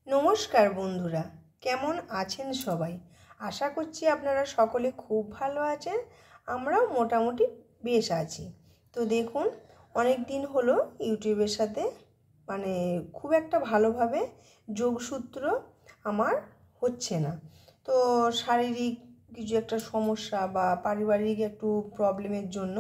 নমস্কার বন্ধুরা, কেমন আছেন সবাই? আশা করছি আপনারা সকলে খুব ভালো আছেন। আমরাও মোটামুটি বেশ আছি। তো দেখুন, অনেক দিন হলো ইউটিউবের সাথে খুব একটা ভালোভাবে যোগসূত্র আমার হচ্ছে না। তো শারীরিক কিছু একটা সমস্যা বা পারিবারিক একটু প্রবলেমের জন্য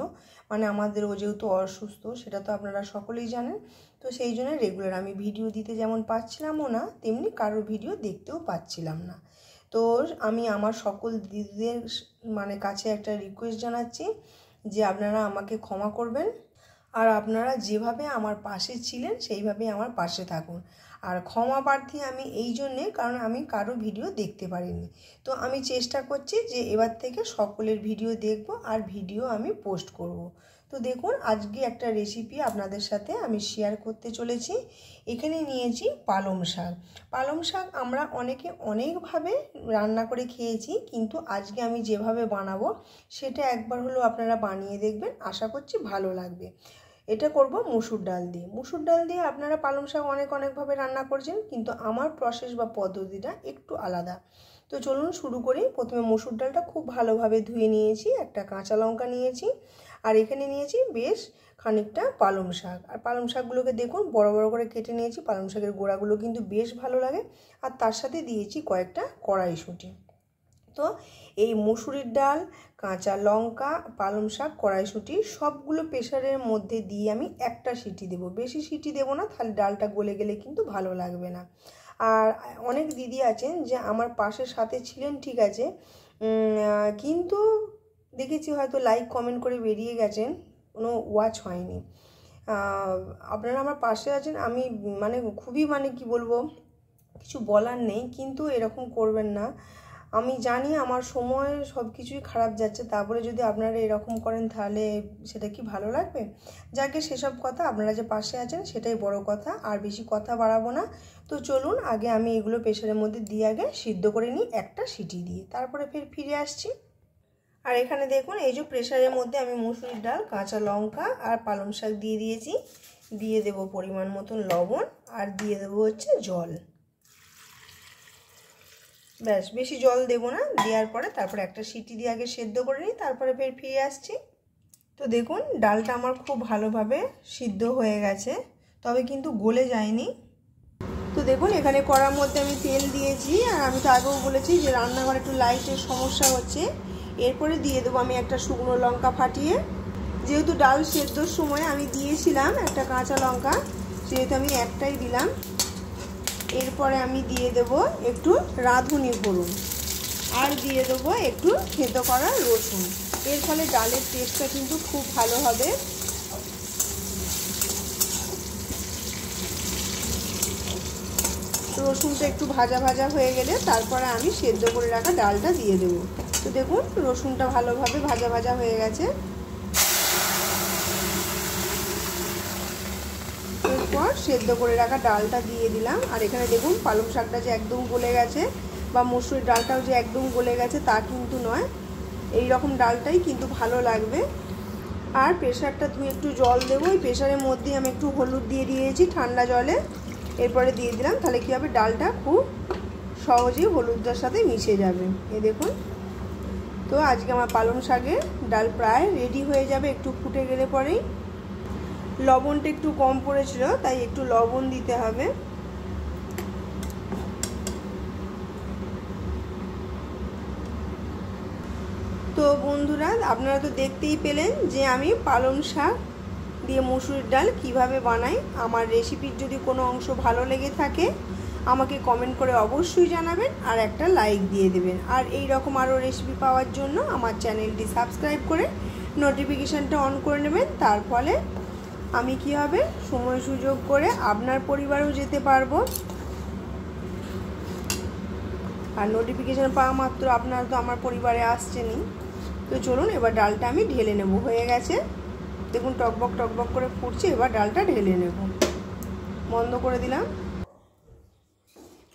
আমাদের ও যেহেতু অসুস্থ, সেটা তো আপনারা সকলেই জানেন। তো সেই জন্য রেগুলার আমি ভিডিও দিতে যেমন পাচ্ছিলামও না, তেমনি কারোর ভিডিও দেখতেও পাচ্ছিলাম না। তো আমি আমার সকল দিদিদের কাছে একটা রিকোয়েস্ট জানাচ্ছি যে আপনারা আমাকে ক্ষমা করবেন, আর আপনারা যেভাবে আমার পাশে ছিলেন সেইভাবে আমার পাশে থাকুন। আর ক্ষমা প্রার্থী আমি এই জন্যে, কারণ আমি কারো ভিডিও দেখতে পারিনি। তো আমি চেষ্টা করছি যে এবার থেকে সকলের ভিডিও দেখব আর ভিডিও আমি পোস্ট করব। তো দেখুন, আজকে একটা রেসিপি আপনাদের সাথে আমি শেয়ার করতে চলেছি। এখানে নিয়েছি পালং শাক। পালং শাক আমরা অনেকে অনেকভাবে রান্না করে খেয়েছি, কিন্তু আজকে আমি যেভাবে বানাবো সেটা একবার হলেও আপনারা বানিয়ে দেখবেন, আশা করছি ভালো লাগবে। এটা করব মুসুর ডাল দিয়ে। মুসুর ডাল দিয়ে আপনারা পালং শাক অনেকভাবে রান্না করছেন, কিন্তু আমার প্রসেস বা পদ্ধতিটা একটু আলাদা। তো চলুন শুরু করি। প্রথমে মুসুর ডালটা খুব ভালোভাবে ধুয়ে নিয়েছি, একটা কাঁচা লঙ্কা নিয়েছি, আর এখানে নিয়েছি বেশ খানিকটা পালং শাক। আর পালং শাকগুলোকে দেখুন বড় বড় করে কেটে নিয়েছি। পালং শাকের গোড়াগুলো কিন্তু বেশ ভালো লাগে। আর তার সাথে দিয়েছি কয়েকটা কড়াইশুঁটি। তো এই মুসুরির ডাল, কাঁচা লঙ্কা, পালং শাক, কড়াইশুঁটি সবগুলো প্রেসারের মধ্যে দিয়ে আমি একটা সিটি দেব। বেশি সিটি দেব না, তাহলে ডালটা গলে গেলে কিন্তু ভালো লাগবে না। আর অনেক দিদি আছেন যে আমার পাশের সাথে ছিলেন, ঠিক আছে, কিন্তু দেখেছি হয়তো লাইক কমেন্ট করে বেরিয়ে গেছেন, কোনো ওয়াচ হয়নি। আপনারা আমার পাশে আছেন, আমি খুবই কি বলবো, কিছু বলার নেই, কিন্তু এরকম করবেন না। আমি জানি আমার সময় সব কিছুই খারাপ যাচ্ছে, তারপরে যদি আপনারা এরকম করেন তাহলে সেটা কি ভালো লাগবে? যাকে সেসব কথা, আপনারা যে পাশে আছেন সেটাই বড় কথা। আর বেশি কথা বাড়াবো না। তো চলুন, আগে আমি এগুলো প্রেসারের মধ্যে দিয়ে আগে সিদ্ধ করে নিই একটা সিটি দিয়ে, তারপরে ফিরে আসছি। আর এখানে দেখুন, এই যে প্রেসারের মধ্যে আমি মুসুরির ডাল, কাঁচা লঙ্কা আর পালং শাক দিয়ে দিয়েছি। দিয়ে দেব পরিমাণ মতন লবণ, আর দিয়ে দেবো হচ্ছে জল। ব্যাস, বেশি জল দেব না। দেওয়ার পরে তারপরে একটা সিটি দিয়ে আগে সেদ্ধ করে নিই, তারপরে ফিরে আসছি। তো দেখুন, ডালটা আমার খুব ভালোভাবে সিদ্ধ হয়ে গেছে, তবে কিন্তু গলে যায়নি। তো দেখুন, এখানে কড়ার মধ্যে আমি তেল দিয়েছি। আর আমি তো আগেও বলেছি যে রান্নাঘরে একটু লাইটের সমস্যা হচ্ছে। এরপরে দিয়ে দেবো আমি একটা শুকনো লঙ্কা ফাটিয়ে। যেহেতু ডাল সেদ্ধর সময় আমি দিয়েছিলাম একটা কাঁচা লঙ্কা, সেহেতু আমি একটাই দিলাম। এরপরে আমি দিয়ে দেব একটু রাঁধুনি ফোড়ন, আর দিয়ে দেবো একটু থেঁতো করা রসুন। এর ফলে ডালের টেস্টটা কিন্তু খুব ভালো হবে। রসুনটা একটু ভাজা ভাজা হয়ে গেলে তারপরে আমি সেদ্ধ করে রাখা ডালটা দিয়ে দেবো। তো দেখুন, রসুনটা ভালোভাবে ভাজা ভাজা হয়ে গেছে। এরপর সেদ্ধ করে রাখা ডালটা দিয়ে দিলাম। আর এখানে দেখুন, পালং শাকটা যে একদম গলে গেছে বা মসুরির ডালটাও যে একদম গলে গেছে তা কিন্তু নয়, এই রকম ডালটাই কিন্তু ভালো লাগবে। আর প্রেসারটা ধুয়ে একটু জল দেবো। ওই প্রেসারের মধ্যে আমি একটু হলুদ দিয়ে দিয়েছি ঠান্ডা জলে, এরপরে দিয়ে দিলাম। তাহলে কী হবে, ডালটা খুব সহজেই হলুদটার সাথে মিশে যাবে। এই দেখুন, তো আজকে আমার পালং শাকের ডাল প্রায় রেডি হয়ে যাবে একটু ফুটে গেলে পরেই। লবণটা একটু কম পড়েছিল, তাই একটু লবণ দিতে হবে। তো বন্ধুরা, আপনারা তো দেখতেই পেলেন যে আমি পালং শাক দিয়ে মুসুরির ডাল কিভাবে বানাই। আমার রেসিপির যদি কোনো অংশ ভালো লেগে থাকে আমাকে কমেন্ট করে অবশ্যই জানাবেন, আর একটা লাইক দিয়ে দেবেন। আর এই রকম আরও রেসিপি পাওয়ার জন্য আমার চ্যানেলটি সাবস্ক্রাইব করে নোটিফিকেশানটা অন করে নেবেন। তার ফলে আমি কি হবে, সময় সুযোগ করে আপনার পরিবারেও যেতে পারবো। আর নোটিফিকেশান পাওয়া মাত্র আপনারা তো আমার পরিবারে আসছেনই। তো চলুন, এবার ডালটা আমি ঢেলে নেব। হয়ে গেছে, দেখুন টকবক টকবক করে ফুটছে। এবার ডালটা ঢেলে নেব। বন্ধ করে দিলাম।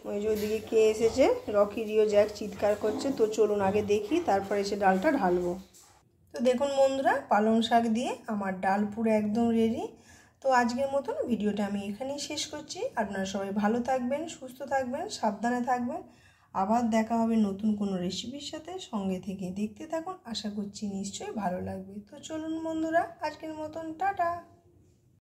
ওই যে ওইদিকে কে এসেছে, রকি রিও জ্যাক চিৎকার করছে। তো চলুন আগে দেখি, তারপরে এসে ডালটা ঢালবো। তো দেখুন বন্ধুরা, পালং শাক দিয়ে আমার ডাল পুরো একদম রেডি। তো আজকের মতন ভিডিওটা আমি এখানেই শেষ করছি। আপনারা সবাই ভালো থাকবেন, সুস্থ থাকবেন, সাবধানে থাকবেন। আবার দেখা হবে নতুন কোনো রেসিপির সাথে। সঙ্গে থেকে দেখতে থাকুন, আশা করছি নিশ্চয়ই ভালো লাগবে। তো চলুন বন্ধুরা, আজকের মতন টাটা।